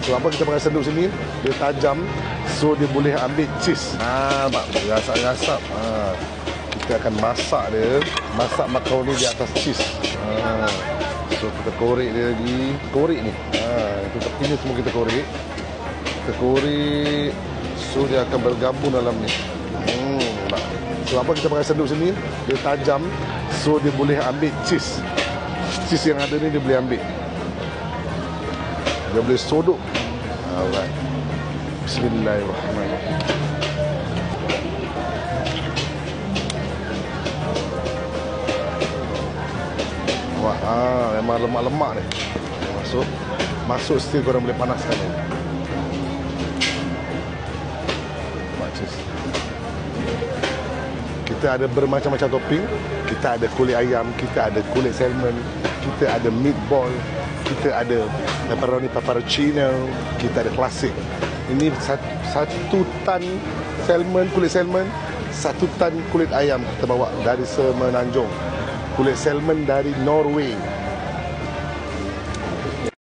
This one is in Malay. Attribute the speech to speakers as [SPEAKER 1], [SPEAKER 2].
[SPEAKER 1] Sebab apa kita pakai senduk sini? Dia tajam, so dia boleh ambil cheese. Mak rasap-rasap. Kita akan masak dia, masak makaroni di atas cheese. So kita korek dia lagi, korek ni. Itu tepi ni semua kita korek. Kita korek, so dia akan bergabung dalam ni. Sebab apa kita pakai senduk sini? Dia tajam, so dia boleh ambil cheese. Cheese yang ada ni dia boleh ambil. Dia boleh sodok. Alright. Bismillahirrahmanirrahim. Wah, memang lemak-lemak ni. Masuk still korang boleh panaskan ni. Kita ada bermacam-macam topping. Kita ada kulit ayam, kita ada kulit salmon, kita ada meatball, kita ada pepperoncino, kita ada klasik. Ini satu tan salmon, kulit salmon, satu tan kulit ayam kita bawa dari Semenanjung. Kulit salmon dari Norway.